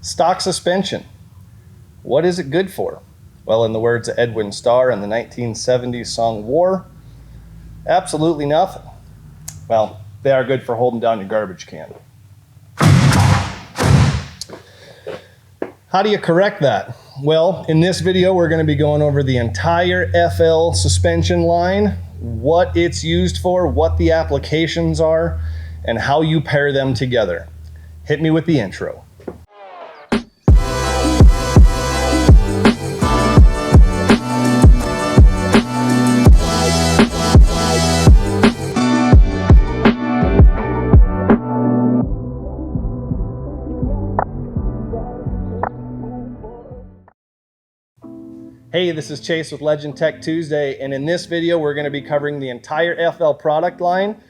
Stock suspension. What is it good for? Well, in the words of Edwin Starr in the 1970s song War, absolutely nothing. Well, they are good for holding down your garbage can. How do you correct that? Well, in this video, we're going to be going over the entire FL suspension line, what it's used for, what the applications are, and how you pair them together. Hit me with the intro. Hey, this is Chase with Legend Tech Tuesday, and in this video we're going to be covering the entire FL product line,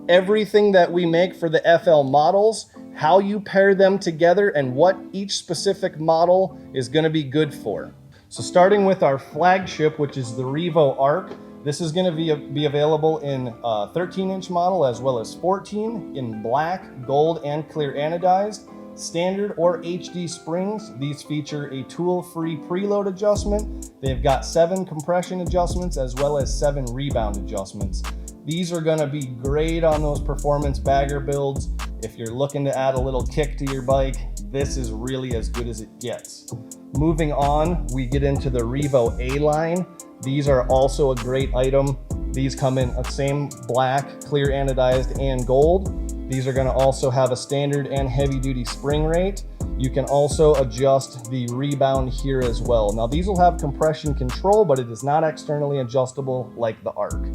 everything that we make for the FL models, how you pair them together, and what each specific model is going to be good for. So starting with our flagship, which is the Revo Arc, this is going to be available in a 13-inch model as well as 14 in black, gold, and clear anodized. Standard or HD springs. These feature a tool-free preload adjustment. They've got 7 compression adjustments as well as 7 rebound adjustments. These are going to be great on those performance bagger builds. If you're looking to add a little kick to your bike, this is really as good as it gets. Moving on, we get into the Revo A line. These are also a great item. These come in a same black, clear anodized, and gold. These are going to also have a standard and heavy duty spring rate. You can also adjust the rebound here as well. Now these will have compression control, but it is not externally adjustable like the Arc.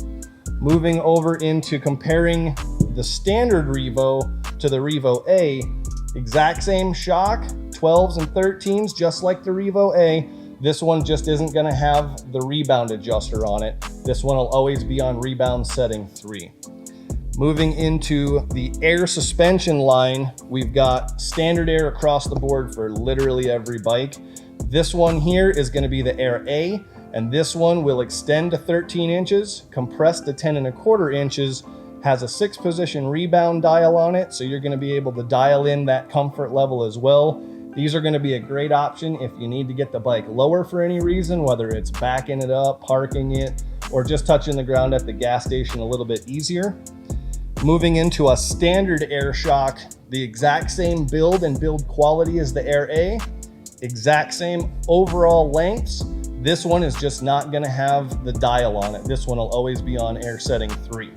Moving over into comparing the standard Revo to the Revo A, exact same shock, 12s and 13s, just like the Revo A. This one just isn't going to have the rebound adjuster on it. This one will always be on rebound setting 3. Moving into the air suspension line, we've got standard air across the board for literally every bike. This one here is going to be the Air A, and this one will extend to 13 inches, compress to 10.25 inches, has a 6-position rebound dial on it, so you're going to be able to dial in that comfort level as well. These are going to be a great option if you need to get the bike lower for any reason, whether it's backing it up, parking it, or just touching the ground at the gas station a little bit easier. Moving into a standard air shock, the exact same build and build quality as the Air A, exact same overall lengths. This one is just not going to have the dial on it. This one will always be on air setting 3.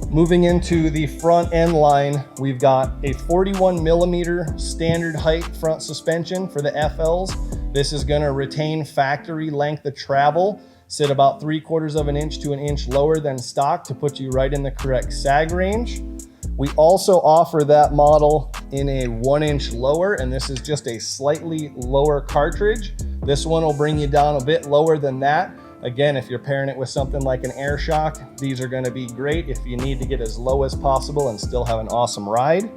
Moving into the front end line, we've got a 41mm standard height front suspension for the FLs. This is going to retain factory length of travel, sit about 3/4 inch to an inch lower than stock to put you right in the correct sag range. We also offer that model in a 1-inch lower, and this is just a slightly lower cartridge. This one will bring you down a bit lower than that. Again, if you're pairing it with something like an air shock, these are going to be great if you need to get as low as possible and still have an awesome ride.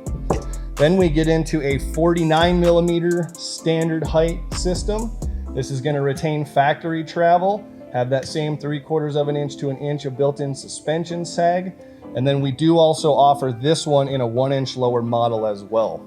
Then we get into a 49mm standard height system. This is going to retain factory travel, have that same 3/4 inch to an inch of built-in suspension sag. And then we do also offer this one in a 1-inch lower model as well.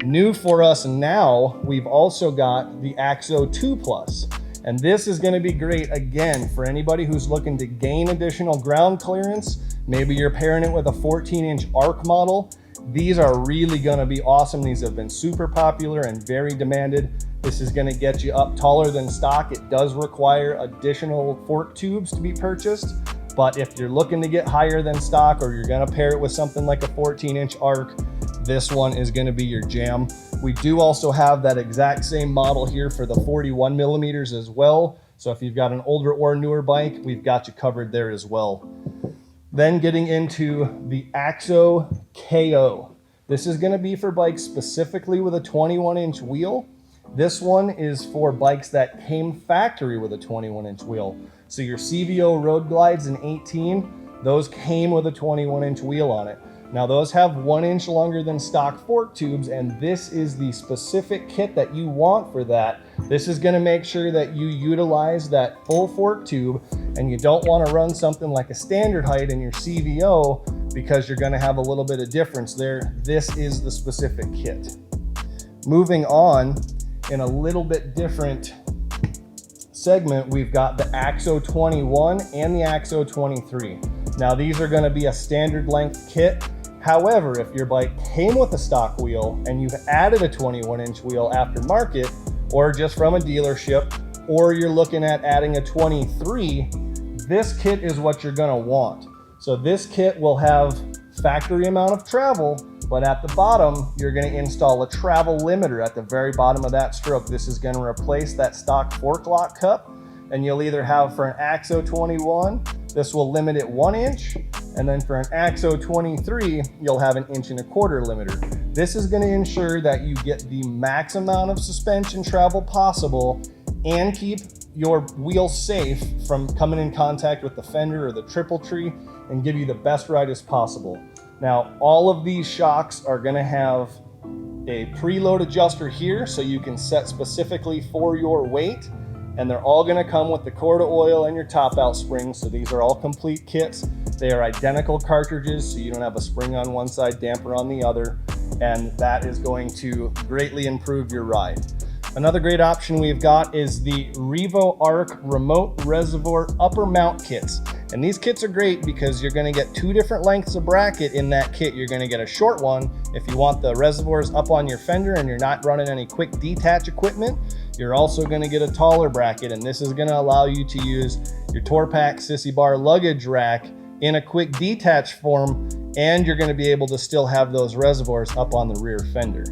New for us now, we've also got the AXO 2 Plus. And this is going to be great, again, for anybody who's looking to gain additional ground clearance. Maybe you're pairing it with a 14-inch Arc model. These are really going to be awesome. These have been super popular and very demanded. This is going to get you up taller than stock. It does require additional fork tubes to be purchased, but if you're looking to get higher than stock or you're going to pair it with something like a 14-inch Arc, this one is going to be your jam. We do also have that exact same model here for the 41mm as well. So if you've got an older or newer bike, we've got you covered there as well. Then getting into the AXO KO. This is going to be for bikes specifically with a 21-inch wheel. This one is for bikes that came factory with a 21-inch wheel. So your CVO Road Glides in 18, those came with a 21-inch wheel on it. Now those have 1 inch longer than stock fork tubes, and this is the specific kit that you want for that. This is going to make sure that you utilize that full fork tube, and you don't want to run something like a standard height in your CVO because you're going to have a little bit of difference there. This is the specific kit. Moving on, in a little bit different segment, we've got the AXO 21 and the AXO 23. Now these are going to be a standard length kit. However, if your bike came with a stock wheel and you've added a 21-inch wheel aftermarket or just from a dealership, or you're looking at adding a 23, this kit is what you're going to want. So this kit will have factory amount of travel, but at the bottom, you're going to install a travel limiter at the very bottom of that stroke. This is going to replace that stock fork lock cup, and you'll either have for an AXO 21, this will limit it 1 inch, and then for an AXO 23, you'll have an 1.25 inch limiter. This is going to ensure that you get the max amount of suspension travel possible and keep your wheel safe from coming in contact with the fender or the triple tree and give you the best ride as possible. Now, all of these shocks are going to have a preload adjuster here so you can set specifically for your weight, and they're all going to come with the Corda oil and your top out springs. So these are all complete kits. They are identical cartridges, so you don't have a spring on one side, damper on the other, and that is going to greatly improve your ride. Another great option we've got is the Revo Arc Remote Reservoir Upper Mount Kits. And these kits are great because you're going to get 2 different lengths of bracket in that kit. You're going to get a short one if you want the reservoirs up on your fender and you're not running any quick detach equipment. You're also going to get a taller bracket, and this is going to allow you to use your Torpack Sissy Bar luggage rack in a quick detach form, and you're going to be able to still have those reservoirs up on the rear fender.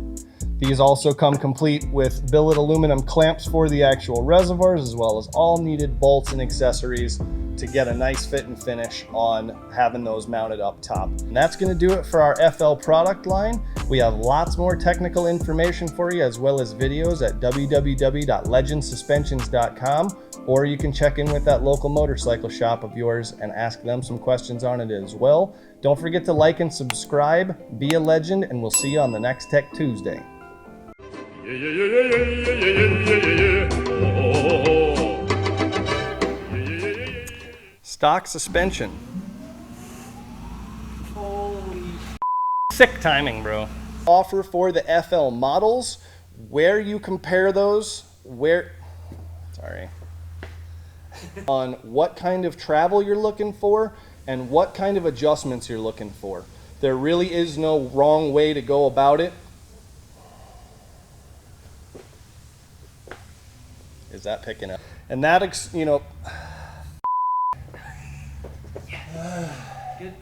These also come complete with billet aluminum clamps for the actual reservoirs, as well as all needed bolts and accessories to get a nice fit and finish on having those mounted up top. And that's going to do it for our FL product line. We have lots more technical information for you, as well as videos at www.legendsuspensions.com, or you can check in with that local motorcycle shop of yours and ask them some questions on it as well. Don't forget to like and subscribe, be a legend, and we'll see you on the next Tech Tuesday. Stock suspension. Holy sick timing, bro. Offer for the FL models, where you compare those, on what kind of travel you're looking for and what kind of adjustments you're looking for. There really is no wrong way to go about it. Is that picking up? And that, you know. Good.